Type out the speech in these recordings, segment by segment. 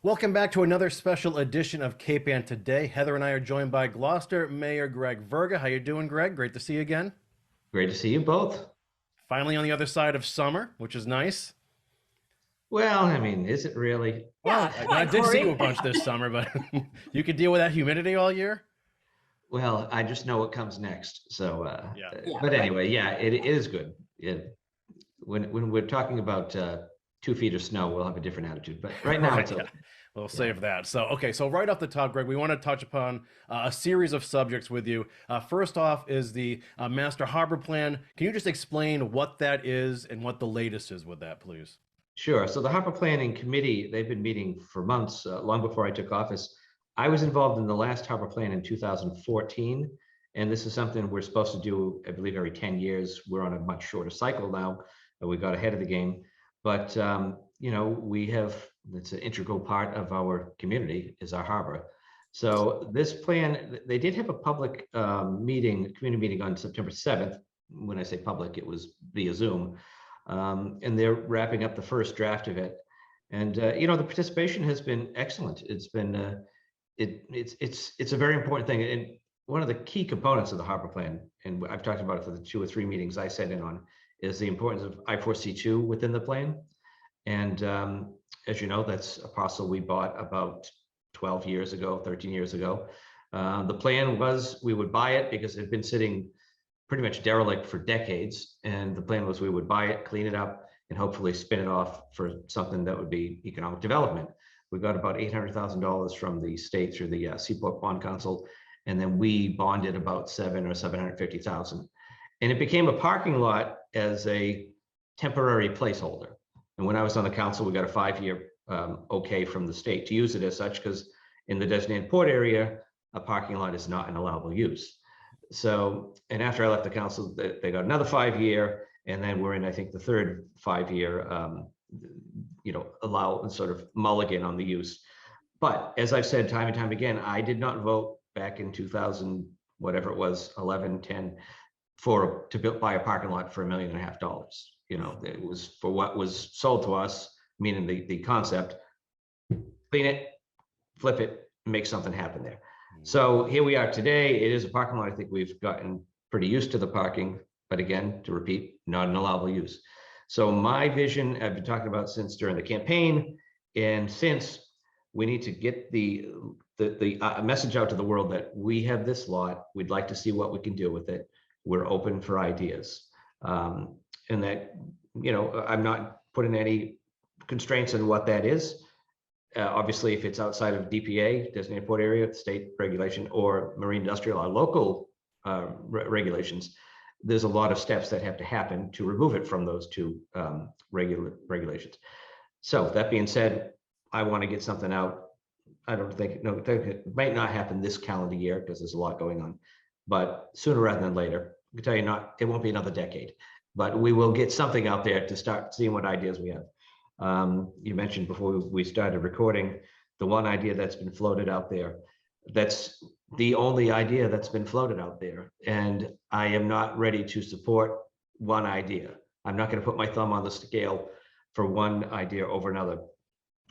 Welcome back to another special edition of Cape Ann Today. Heather and I are joined by Gloucester Mayor Greg Verga. How you doing, Greg? Great to see you again. Great to see you both. Finally on the other side of summer, which is nice. Well, I mean, is it really? Well, Yeah, I, come I on, did see you a Kory. bunch this summer, but you could deal with that humidity all year. Well, I just know what comes next. Yeah. Yeah, But right. anyway, yeah, it is good. When we're talking about 2 feet of snow, we'll have a different attitude. But right now, Right. it's Yeah. okay. We'll Yeah, save that. So right off the top, Greg, we want to touch upon a series of subjects with you. First off is the Master Harbor Plan. Can you just explain what that is and what the latest is with that, please? sure. So the Harbor Planning Committee, they've been meeting for months, long before I took office. I was involved in the last Harbor Plan in 2014, and this is something we're supposed to do, I believe, every 10 years. We're on a much shorter cycle now, and we got ahead of the game. But we have, it's an integral part of our community is our harbor. So this plan, they did have a public community meeting on September 7th. When I say public, it was via Zoom. And they're wrapping up the first draft of it. And the participation has been excellent. It's been it's a very important thing. And one of the key components of the harbor plan, and I've talked about it for the 2 or 3 meetings I sat in on, is the importance of I4C2 within the plan. And as you know, that's a parcel we bought about 12 years ago, 13 years ago. The plan was we would buy it because it had been sitting pretty much derelict for decades. And the plan was we would buy it, clean it up, and hopefully spin it off for something that would be economic development. We got about $800,000 from the state through the Seaport Bond Council, and then we bonded about 750,000. And it became a parking lot as a temporary placeholder. And when I was on the council, we got a 5-year okay from the state to use it as such, because in the designated port area, a parking lot is not an allowable use. So, and after I left the council, they got another 5-year, and then we're in, I think, the third 5-year, allow sort of mulligan on the use. But as I've said time and time again, I did not vote back in 2000, whatever it was, 11, 10, to buy a parking lot for $1.5 million. It was for what was sold to us, meaning the concept, clean it, flip it, make something happen there. So here we are today. It is a parking lot. I think we've gotten pretty used to the parking, but again, to repeat, not an allowable use. So my vision, I've been talking about since during the campaign, and since we need to get the message out to the world that we have this lot, we'd like to see what we can do with it. We're open for ideas. And that, I'm not putting any constraints on what that is. Obviously, if it's outside of DPA, designated port area, state regulation, or marine industrial, or local regulations, there's a lot of steps that have to happen to remove it from those two regulations. So that being said, I want to get something out. I don't think, no, it might not happen this calendar year because there's a lot going on, but sooner rather than later. I can tell you, it won't be another decade, but we will get something out there to start seeing what ideas we have. You mentioned before we started recording, the one idea that's been floated out there. That's the only idea that's been floated out there. And I am not ready to support one idea. I'm not going to put my thumb on the scale for one idea over another.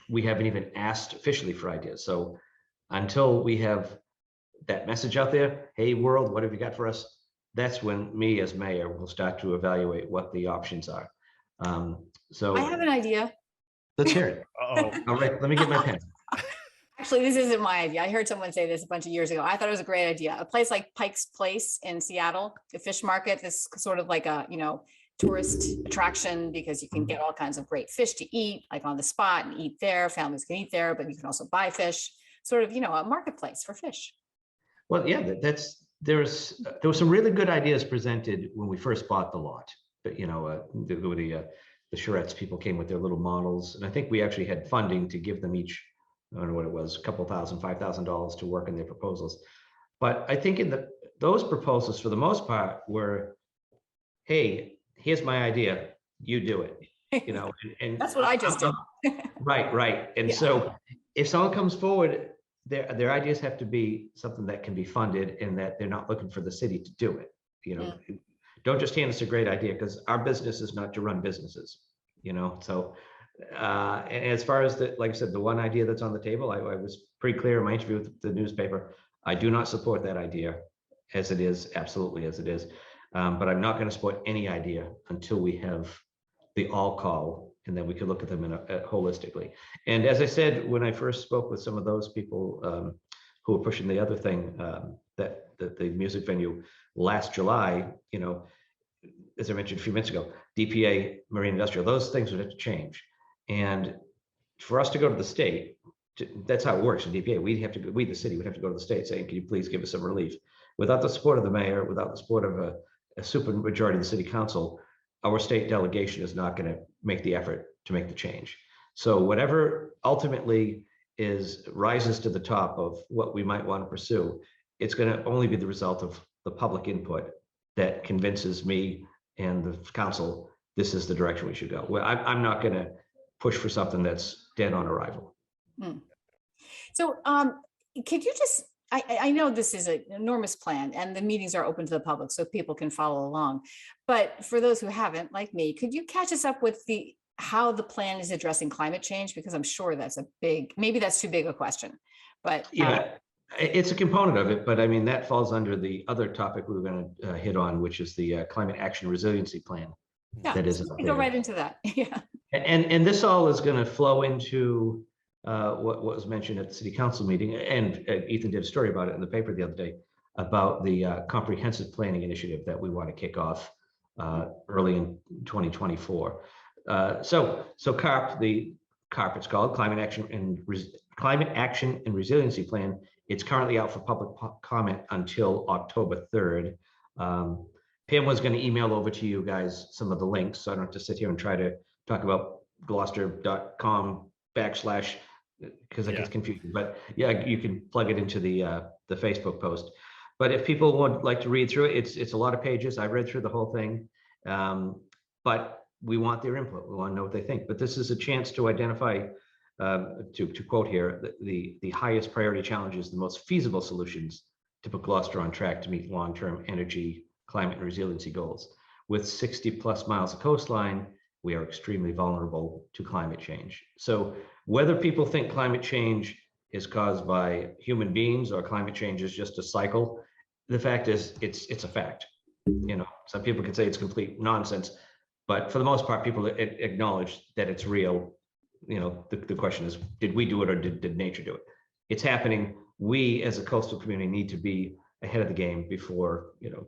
We haven't even asked officially for ideas. So until we have that message out there, hey world, what have you got for us? That's when me as mayor will start to evaluate what the options are. So I have an idea. let's hear it. Uh-oh. All right, let me get my pen. Actually, this isn't my idea. I heard someone say this a bunch of years ago. I thought it was a great idea. A place like Pike's Place in Seattle, the fish market, this sort of like a, tourist attraction because you can get all kinds of great fish to eat, like on the spot and eat there. Families can eat there, but you can also buy fish, sort of, a marketplace for fish. Well, yeah, there were some really good ideas presented when we first bought the lot. But the charrettes people came with their little models, and I think we actually had funding to give them each, I don't know what it was, a couple thousand, $5,000 to work in their proposals. But I think those proposals, for the most part, were, hey, here's my idea, you do it. And That's what I just did. Right. And Yeah. so if someone comes forward, their ideas have to be something that can be funded and that they're not looking for the city to do it. Don't just hand us a great idea, because our business is not to run businesses, so And as far as the, like I said, the one idea that's on the table, I was pretty clear in my interview with the newspaper. I do not support that idea as it is, absolutely as it is. But I'm not going to support any idea until we have the all call, and then we could look at them holistically. And as I said, when I first spoke with some of those people who were pushing the other thing, that the music venue last July, you know, as I mentioned a few minutes ago, DPA, marine industrial, those things would have to change. And for us to go to the state, that's how it works in DPA. We have to go, we, the city, would have to go to the state saying, can you please give us some relief? Without the support of the mayor, without the support of a super majority of the city council, our state delegation is not going to make the effort to make the change. So whatever ultimately rises to the top of what we might want to pursue, it's going to only be the result of the public input that convinces me and the council this is the direction we should go. Well, I'm not going to push for something that's dead on arrival. So could you just, I know this is an enormous plan and the meetings are open to the public so people can follow along. But for those who haven't, like me, could you catch us up with how the plan is addressing climate change? Because I'm sure that's maybe that's too big a question, but. Yeah, it's a component of it, but I mean, that falls under the other topic we were going to hit on, which is the Climate Action Resiliency Plan. Yeah, that is we can go right into that. Yeah. And this all is going to flow into what was mentioned at the city council meeting, and Ethan did a story about it in the paper the other day about the comprehensive planning initiative that we want to kick off early in 2024. So CARP, it's called Climate Action and Resiliency Plan. It's currently out for public comment until October 3rd. Pam was going to email over to you guys some of the links, so I don't have to sit here and try to talk about gloucester.com/ because it gets confusing. But yeah, you can plug it into the Facebook post. But if people would like to read through it, it's a lot of pages. I read through the whole thing, but we want their input. We want to know what they think. But this is a chance to identify, to quote here, the highest priority challenges, the most feasible solutions to put Gloucester on track to meet long-term energy, climate, and resiliency goals. With 60+ miles of coastline, we are extremely vulnerable to climate change. So whether people think climate change is caused by human beings or climate change is just a cycle, the fact is it's a fact. You know, some people can say it's complete nonsense, but for the most part, people acknowledge that it's real. You know, the question is, did we do it or did nature do it? It's happening. We as a coastal community need to be ahead of the game before, you know,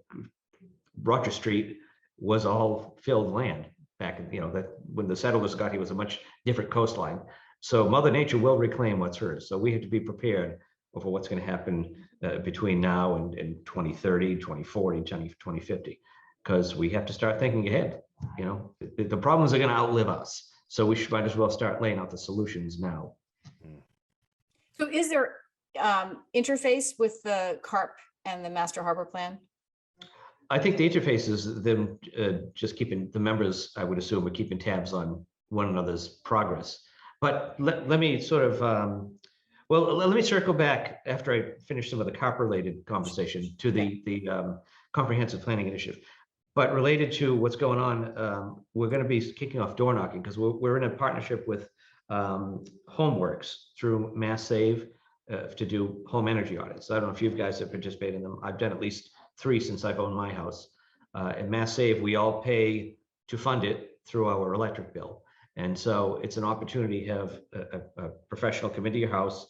Roger Street was all filled land back in, you know, that when the settlers got here was a much different coastline. So Mother Nature will reclaim what's hers. So we have to be prepared for what's going to happen between now and 2030, 2040, 2050, because we have to start thinking ahead. You know, the problems are going to outlive us. So we might as well start laying out the solutions now. So is there interface with the CARP and the Master Harbor Plan? I think the interface is them just keeping the members, I would assume, are keeping tabs on one another's progress. But let me sort of, let me circle back after I finish some of the CARP-related conversation to the comprehensive planning initiative. But related to what's going on, we're going to be kicking off door knocking because we're in a partnership with Homeworks through Mass Save to do home energy audits. I don't know if you guys have participated in them. I've done at least 3 since I've owned my house. At Mass Save, we all pay to fund it through our electric bill. And so it's an opportunity to have a professional come into your house,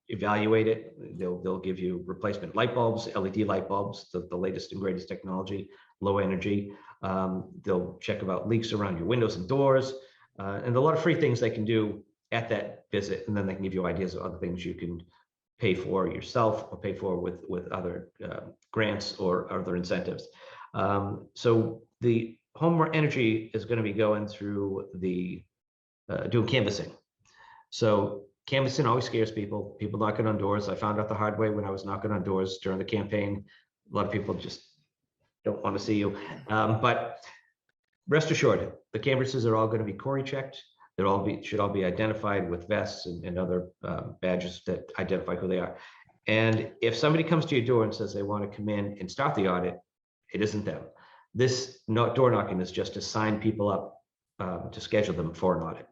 evaluate it. They'll give you replacement light bulbs, LED light bulbs, the latest and greatest technology, low energy. They'll check about leaks around your windows and doors, and a lot of free things they can do at that visit. And then they can give you ideas of other things you can pay for yourself or pay for with other grants or other incentives. So the home energy is going to be going through doing canvassing. So canvassing always scares people. People knocking on doors. I found out the hard way when I was knocking on doors during the campaign. A lot of people just don't want to see you. But rest assured, the canvassers are all going to be Kory checked. Should all be identified with vests and other badges that identify who they are. And if somebody comes to your door and says they want to come in and start the audit, it isn't them. This door knocking is just to sign people up to schedule them for an audit.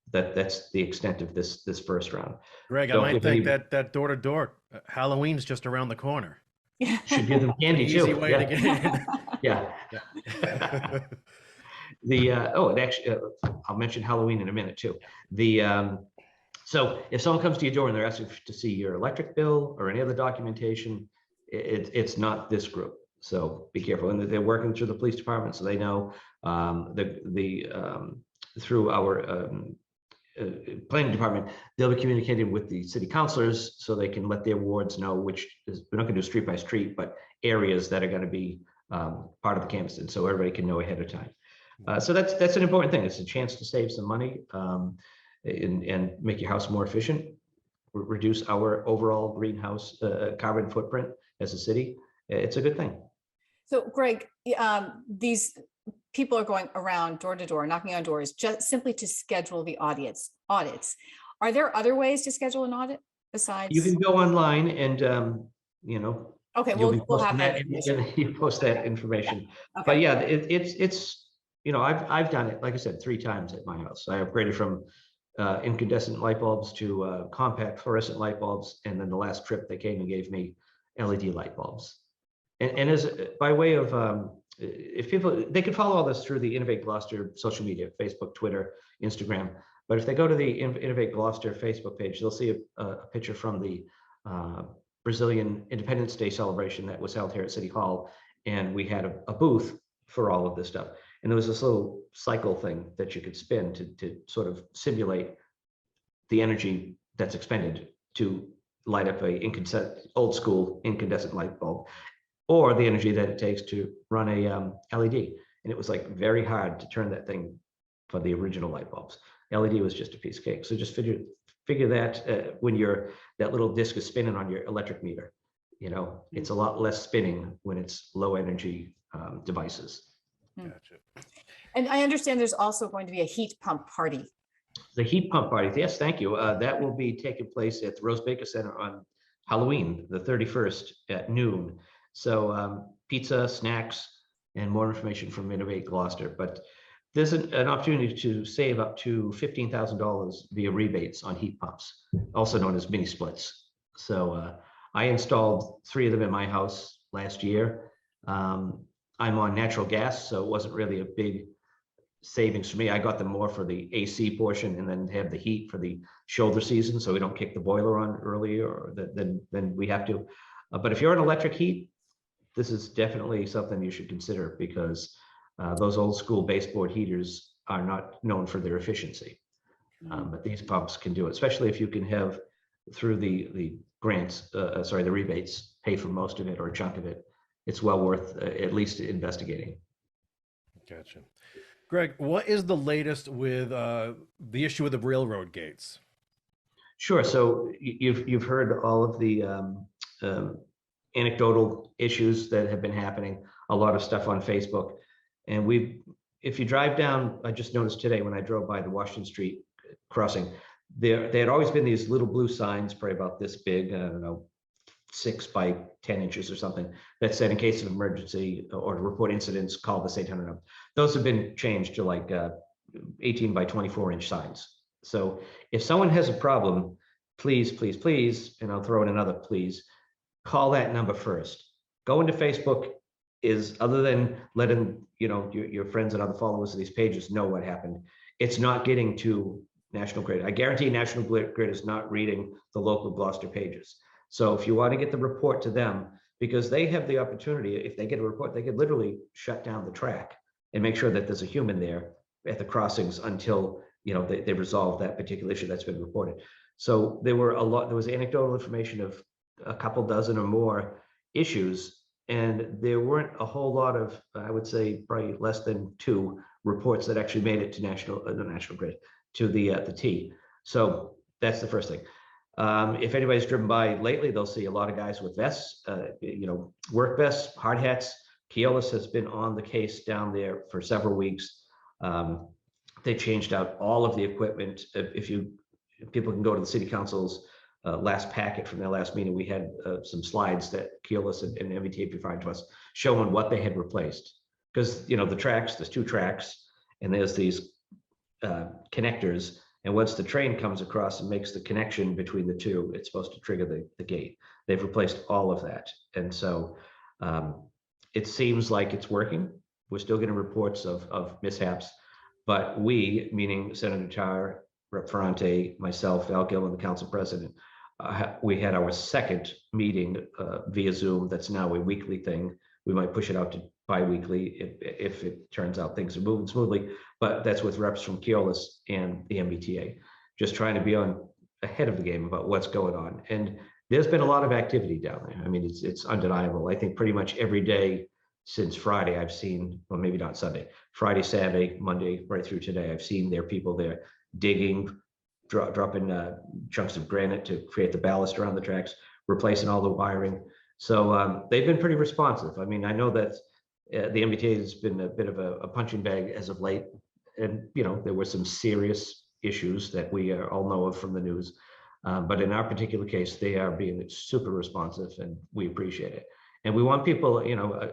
that's the extent of this first round. Greg, I So might if think any- that door to door, Halloween's just around the corner. should give them candy too. Easy way to get in. Yeah. Yeah. And actually, I'll mention Halloween in a minute too. So if someone comes to your door and they're asking to see your electric bill or any other documentation, it's not this group. So be careful. And they're working through the police department, so they know through our planning department, they'll be communicating with the city councilors so they can let their wards know which is, we're not going to do street by street, but areas that are going to be part of the campus, and so everybody can know ahead of time. So that's an important thing. It's a chance to save some money and make your house more efficient, reduce our overall greenhouse carbon footprint as a city. It's a good thing. So Greg, these people are going around door to door, knocking on doors, just simply to schedule the audits. Are there other ways to schedule an audit besides? You can go online and, Okay, you'll be we'll have posting that. and you post that information. Okay. But yeah, it's I've done it, like I said, 3 times at my house. I upgraded from incandescent light bulbs to compact fluorescent light bulbs, and then the last trip they came and gave me LED light bulbs. And as by way of if people, they can follow all this through the Innovate Gloucester social media, Facebook, Twitter, Instagram. But if they go to the Innovate Gloucester Facebook page, they'll see a picture from the Brazilian Independence Day celebration that was held here at City Hall. And we had a booth for all of this stuff. And there was this little cycle thing that you could spin to sort of simulate the energy that's expended to light up a old school incandescent light bulb, or the energy that it takes to run a LED. And it was like very hard to turn that thing for the original light bulbs. LED was just a piece of cake. So just figure that when that little disc is spinning on your electric meter, it's a lot less spinning when it's low energy devices. Gotcha. And I understand there's also going to be a heat pump party. The heat pump party, yes, thank you. That will be taking place at the Rose Baker Center on Halloween, the 31st at noon. So pizza, snacks, and more information from Innovate Gloucester. But there's an opportunity to save up to $15,000 via rebates on heat pumps, also known as mini splits. So I installed 3 of them in my house last year. I'm on natural gas, so it wasn't really a big savings for me. I got them more for the AC portion and then have the heat for the shoulder season, so we don't kick the boiler on earlier than we have to. But if you're on electric heat, this is definitely something you should consider, because those old school baseboard heaters are not known for their efficiency. But these pumps can do it, especially if you can have through the grants, the rebates, pay for most of it or a chunk of it. It's well worth at least investigating. Gotcha. Greg, what is the latest with the issue with the railroad gates? Sure. So you've heard all of the anecdotal issues that have been happening, a lot of stuff on Facebook. And if you drive down, I just noticed today when I drove by the Washington Street crossing, there had always been these little blue signs, probably about this big, I don't know, 6 by 10 inches or something, that said, in case of emergency or to report incidents, call this 800 number. Those have been changed to like 18 by 24 inch signs. So if someone has a problem, please, please, please, and I'll throw in another please, call that number first. Go into Facebook is, other than letting your friends and other followers of these pages know what happened, it's not getting to National Grid. I guarantee National Grid is not reading the local Gloucester pages. So if you want to get the report to them, because they have the opportunity, if they get a report, they could literally shut down the track and make sure that there's a human there at the crossings until they resolve that particular issue that's been reported. So there was anecdotal information of a couple dozen or more issues, and there weren't a whole lot of, I would say probably less than 2 reports that actually made it to the National Grid, to the T. So that's the first thing. If anybody's driven by lately, they'll see a lot of guys with vests, work vests, hard hats. Keolis has been on the case down there for several weeks. They changed out all of the equipment. If people can go to the city council's last packet from their last meeting, we had some slides that Keolis and MBTA provided to us showing what they had replaced. Because the tracks, there's 2 tracks, and there's these connectors, And once the train comes across and makes the connection between the two, it's supposed to trigger the gate. They've replaced all of that. And so it seems like it's working. We're still getting reports of mishaps, but we, meaning Senator Tar, Rep. Ferrante, myself, Al Gillen, the council president, we had our second meeting via Zoom. That's now a weekly thing. We might push it out to bi-weekly if it turns out things are moving smoothly, but that's with reps from Keolis and the MBTA, just trying to be on ahead of the game about what's going on. And there's been a lot of activity down there. I mean, it's undeniable. I think pretty much every day since Friday, I've seen, well, maybe not Sunday, Friday, Saturday, Monday, right through today, I've seen there people there digging, dropping chunks of granite to create the ballast around the tracks, replacing all the wiring. So they've been pretty responsive. I mean, I know that the MBTA has been a bit of a punching bag as of late. And, you know, there were some serious issues that we all know of from the news. But in our particular case, they are being super responsive and we appreciate it. And we want people, you know,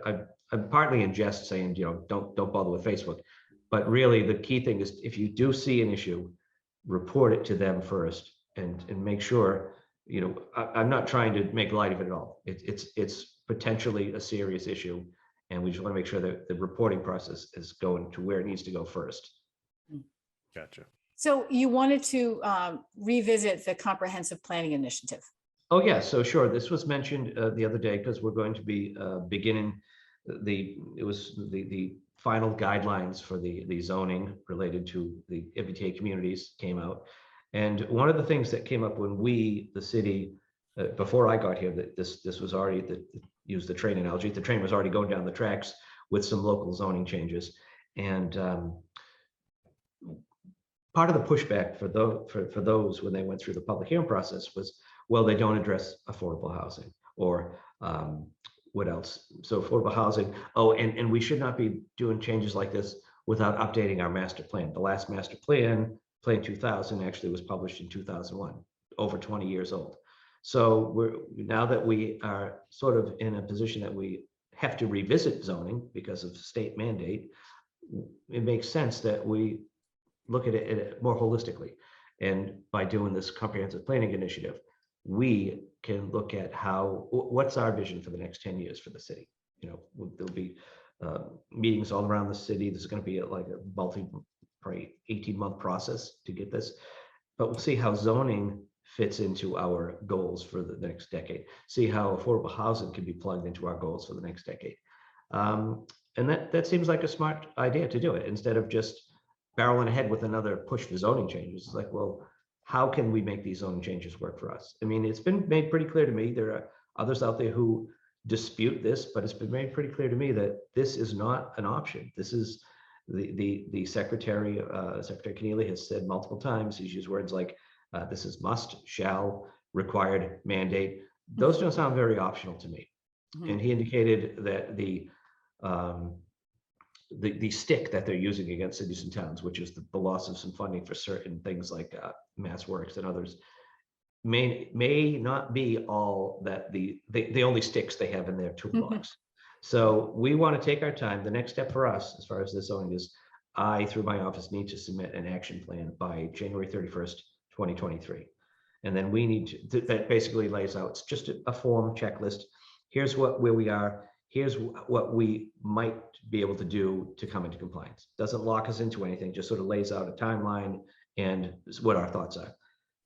I'm partly in jest saying, you know, don't bother with Facebook. But really the key thing is if you do see an issue, report it to them first and make sure, you know, I'm not trying to make light of it at all. It's potentially a serious issue. And we just want to make sure that the reporting process is going to where it needs to go first. Gotcha. So you wanted to revisit the comprehensive planning initiative. Oh, yeah. So sure. This was mentioned the other day because we're going to be beginning the final guidelines for the zoning related to the MBTA communities came out. And one of the things that came up when we, the city, before I got here, that this was already, use the train analogy, the train was already going down the tracks with some local zoning changes. And part of the pushback for those when they went through the public hearing process was, well, they don't address affordable housing or what else? So affordable housing. Oh, and we should not be doing changes like this without updating our master plan. The last master plan, Plan 2000, actually was published in 2001, over 20 years old. So now that we are sort of in a position that we have to revisit zoning because of state mandate, it makes sense that we look at it more holistically. And by doing this comprehensive planning initiative, we can look at what's our vision for the next 10 years for the city. You know, there'll be meetings all around the city. There's going to be like a probably 18-month process to get this, but we'll see how zoning fits into our goals for the next decade. See how affordable housing can be plugged into our goals for the next decade. And that seems like a smart idea to do it instead of just barreling ahead with another push for zoning changes. It's like, well, how can we make these zoning changes work for us? I mean, it's been made pretty clear to me. There are others out there who dispute this, but it's been made pretty clear to me that this is not an option. This is the Secretary Keneally has said multiple times. He's used words like this is must, shall, required, mandate. Those don't sound very optional to me. Mm-hmm. And he indicated that the stick that they're using against cities and towns, which is the loss of some funding for certain things like Mass Works and others, may not be all that the only sticks they have in their toolbox. So we want to take our time. The next step for us, as far as this zoning is, I, through my office, need to submit an action plan by January 31st, 2023. And then we need to, that basically lays out, it's just a form checklist. Here's where we are. Here's what we might be able to do to come into compliance. Doesn't lock us into anything, just sort of lays out a timeline and what our thoughts are.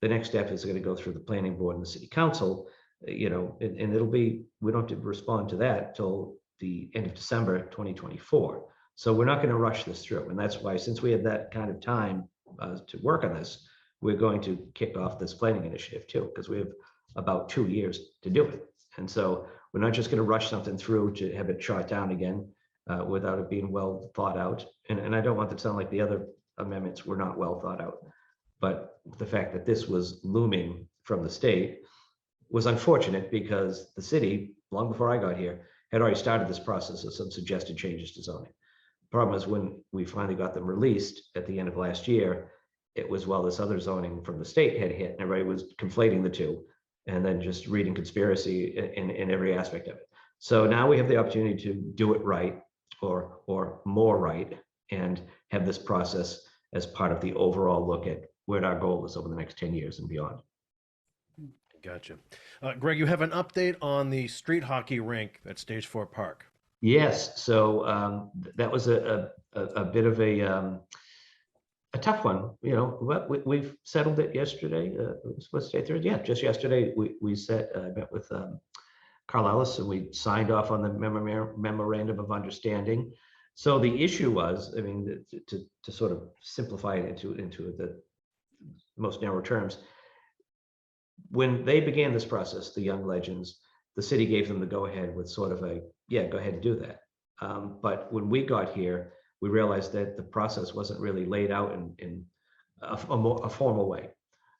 The next step is going to go through the planning board and the city council, you know, and it'll be, we don't have to respond to that till the end of December 2024. So we're not going to rush this through. And that's why, since we have that kind of time to work on this, we're going to kick off this planning initiative too, because we have about 2 years to do it. And so we're not just going to rush something through to have it shot down again without it being well thought out. And I don't want it to sound like the other amendments were not well thought out. But the fact that this was looming from the state was unfortunate because the city, long before I got here, had already started this process of some suggested changes to zoning. The problem is when we finally got them released at the end of last year, it was, well, this other zoning from the state had hit and everybody was conflating the two and then just reading conspiracy in every aspect of it. So now we have the opportunity to do it right or more right and have this process as part of the overall look at what our goal is over the next 10 years and beyond. Gotcha. Greg, you have an update on the street hockey rink at Stage 4 Park. Yes, so that was a bit of a tough one, you know, but we've settled it yesterday. What's day Thursday? Yeah, just yesterday we met with Carl Ellis and we signed off on the memorandum of understanding. So the issue was, I mean, to sort of simplify it into the most narrow terms, when they began this process, the Young Legends, the city gave them the go-ahead with sort of a, yeah, go ahead and do that. But when we got here, we realized that the process wasn't really laid out in a formal way.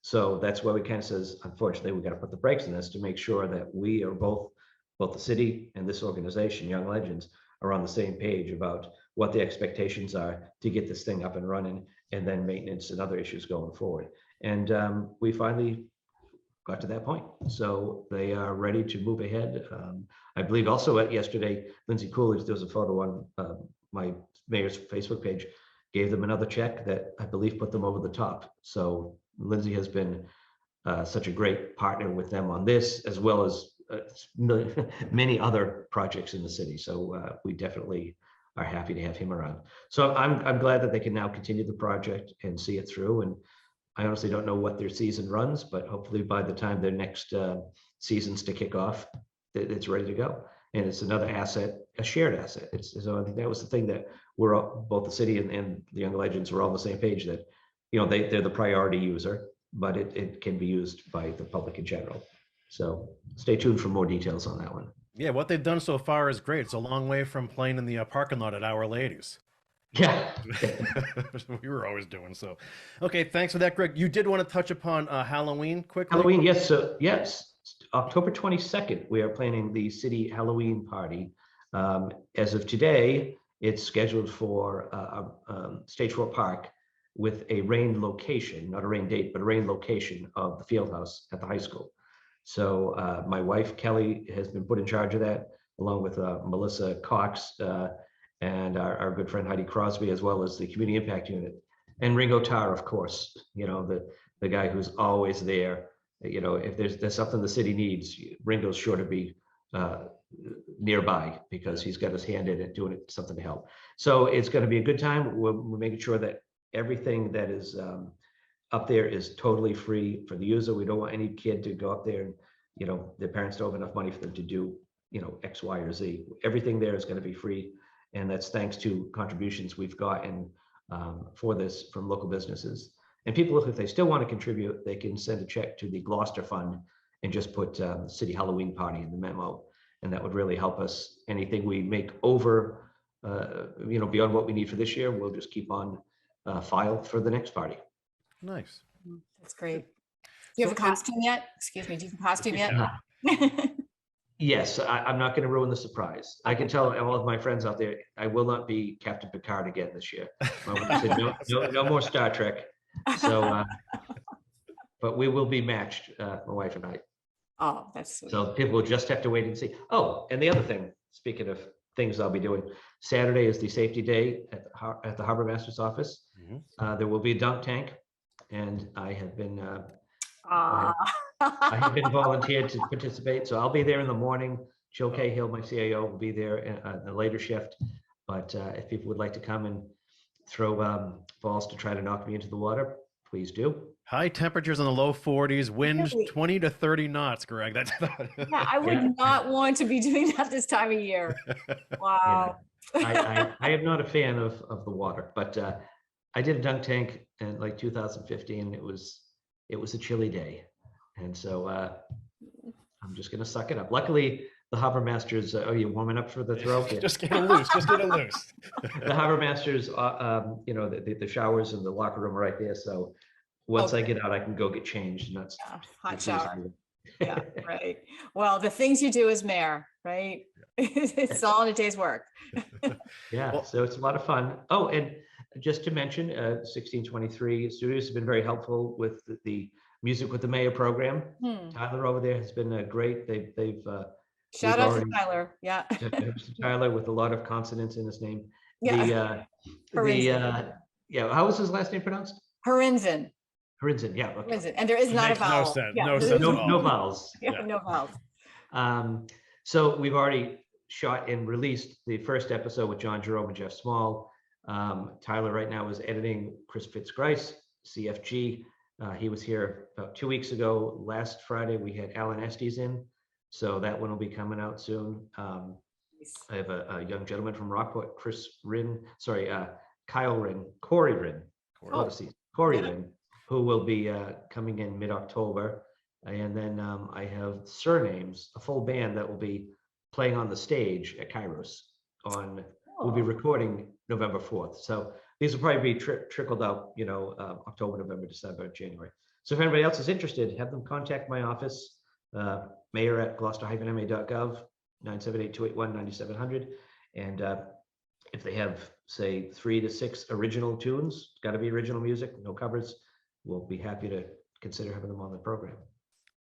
So that's why we kind of says, unfortunately, we got to put the brakes on this to make sure that we are both the city and this organization, Young Legends, are on the same page about what the expectations are to get this thing up and running, and then maintenance and other issues going forward. And we finally got to that point. So they are ready to move ahead. I believe also yesterday, Lindsay Coolidge, there was a photo on my mayor's Facebook page, gave them another check that I believe put them over the top. So Lindsay has been such a great partner with them on this, as well as many other projects in the city. So we definitely are happy to have him around. So I'm glad that they can now continue the project and see it through. And I honestly don't know what their season runs, but hopefully by the time their next seasons to kick off, it's ready to go. And it's another asset, a shared asset. So I think that was the thing that we're all, both the city and the Young Legends were all on the same page that, you know, they're the priority user, but it can be used by the public in general. So stay tuned for more details on that one. Yeah, what they've done so far is great. It's a long way from playing in the parking lot at Our Ladies. Yeah. We were always doing so. Okay, thanks for that, Greg. You did want to touch upon Halloween quickly? Halloween, yes. So yes, October 22nd, we are planning the city Halloween party. As of today, it's scheduled for Stage 4 Park with a rain location, not a rain date, but a rain location of the field house at the high school. So my wife, Kelly, has been put in charge of that, along with Melissa Cox and our good friend Heidi Crosby, as well as the Community Impact Unit. And Ringo Tarr, of course, you know, the guy who's always there. You know, if there's something the city needs, Ringo's sure to be nearby because he's got his hand in it, doing something to help. So it's going to be a good time. We're making sure that everything that is up there is totally free for the user. We don't want any kid to go up there and, you know, their parents don't have enough money for them to do, you know, X, Y, or Z. Everything there is going to be free. And that's thanks to contributions we've gotten for this from local businesses. And people, if they still want to contribute, they can send a check to the Gloucester Fund and just put City Halloween Party in the memo. And that would really help us. Anything we make over, you know, beyond what we need for this year, we'll just keep on file for the next party. Nice. That's great. Do you have a costume yet? Excuse me, do you have a costume yet? Yes, I'm not going to ruin the surprise. I can tell all of my friends out there, I will not be Captain Picard again this year. My wife said, no more Star Trek. So, but we will be matched, my wife and I. Oh, that's sweet. So people will just have to wait and see. Oh, and the other thing, speaking of things I'll be doing, Saturday is the safety day at the Harbor Master's office. Mm-hmm. There will be a dunk tank, and I have been I have been volunteered to participate, so I'll be there in the morning. Joe Cahill, my CAO, will be there in a later shift. But if people would like to come and throw balls to try to knock me into the water, please do. High temperatures in the low 40s, winds 20 to 30 knots, Greg. That's yeah, I would not want to be doing that this time of year. Wow. Yeah. I am not a fan of the water, but I did a dunk tank in like 2015. It was a chilly day. And so I'm just going to suck it up. Luckily, the Harbor Masters, are you warming up for the throw? Yeah. Just get it loose. Just get it loose. The Harbor Masters, you know, the showers and the locker room are right there. So once I get out, I can go get changed. And that's hot shower. Yeah, right. Well, the things you do as mayor, right? It's all in a day's work. Yeah, so it's a lot of fun. Oh, and just to mention, 1623 Studios has been very helpful with the Music with the Mayor program. Tyler over there has been great. They've shout out to Tyler. Yeah. Tyler with a lot of consonants in his name. Yeah. Yeah. How was his last name pronounced? Horinzon. Horizon, yeah, okay. Is it? And there is not a Makes no vowel. sense. Yeah, No there sense is at No, all. no vowels. Yeah, Yeah. no vowels. So we've already shot and released the first episode with John Jerome and Jeff Small. Tyler right now is editing Chris Fitzgrice, CFG. He was here about 2 weeks ago. Last Friday, we had Alan Estes in. So that one will be coming out soon. I have a young gentleman from Rockport, Kyle Rin, Kory Rin, Kory Yeah. Rin, who will be coming in mid-October. And then I have Surnames, a full band that will be playing on the stage at Kairos we'll be recording November 4th. So these will probably be trickled out, October, November, December, January. So if anybody else is interested, have them contact my office, mayor@gloucester-ma.gov, 978-281-9700. And if they have, say, 3 to 6 original tunes, got to be original music, no covers, we'll be happy to consider having them on the program.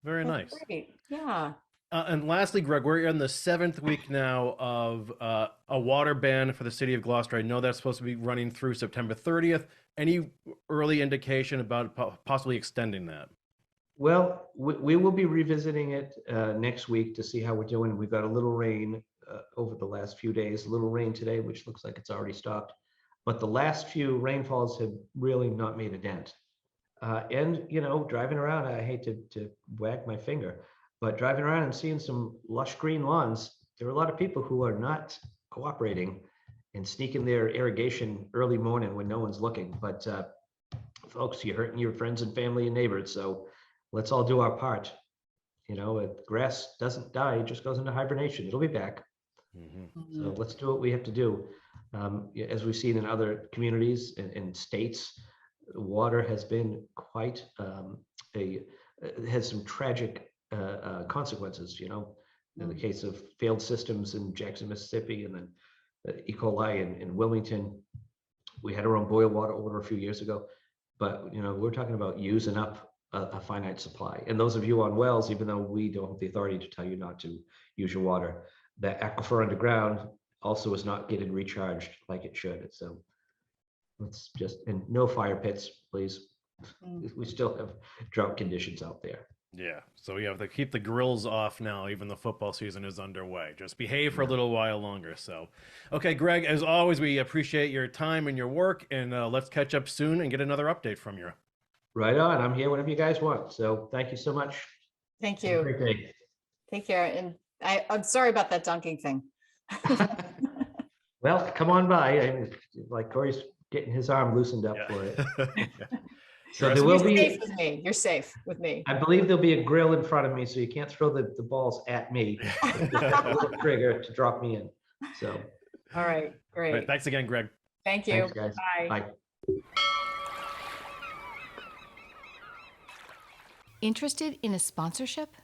Very That's nice. great. Yeah. And lastly, Greg, we're in the 7th week now of a water ban for the city of Gloucester. I know that's supposed to be running through September 30th. Any early indication about possibly extending that? Well, we will be revisiting it next week to see how we're doing. We've got a little rain over the last few days, a little rain today, which looks like it's already stopped. But the last few rainfalls have really not made a dent. And, driving around, I hate to wag my finger, but driving around and seeing some lush green lawns, there are a lot of people who are not cooperating and sneaking their irrigation early morning when no one's looking. But folks, you're hurting your friends and family and neighbors. So let's all do our part. If grass doesn't die, it just goes into hibernation. It'll be back. So let's do what we have to do. As we've seen in other communities and states, water has been quite has some tragic consequences, in the case of failed systems in Jackson, Mississippi, and then E. coli in Wilmington. We had our own boil water order a few years ago, but we're talking about using up a finite supply. And those of you on wells, even though we don't have the authority to tell you not to use your water, that aquifer underground also is not getting recharged like it should. So let's and no fire pits, please. We still have drought conditions out there. Yeah, so we have to keep the grills off now, even the football season is underway. Just behave for a little while longer. So, okay, Greg, as always, we appreciate your time and your work, and let's catch up soon and get another update from you. Right on. I'm here whenever you guys want. So thank you so much. Thank Have a you. great day. Take care. And I'm sorry about that dunking thing. Well, come on by. Like Kory's getting his arm loosened up for it. So there will You're be. safe with me. You're safe with me. I believe there'll be a grill in front of me, so you can't throw the balls at me. Just a little trigger to drop me in. So. All right. Great. Right, thanks again, Greg. Thank you. Thanks, guys. Bye. Bye. Interested in a sponsorship?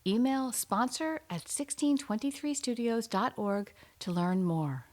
Email sponsor@1623studios.org to learn more.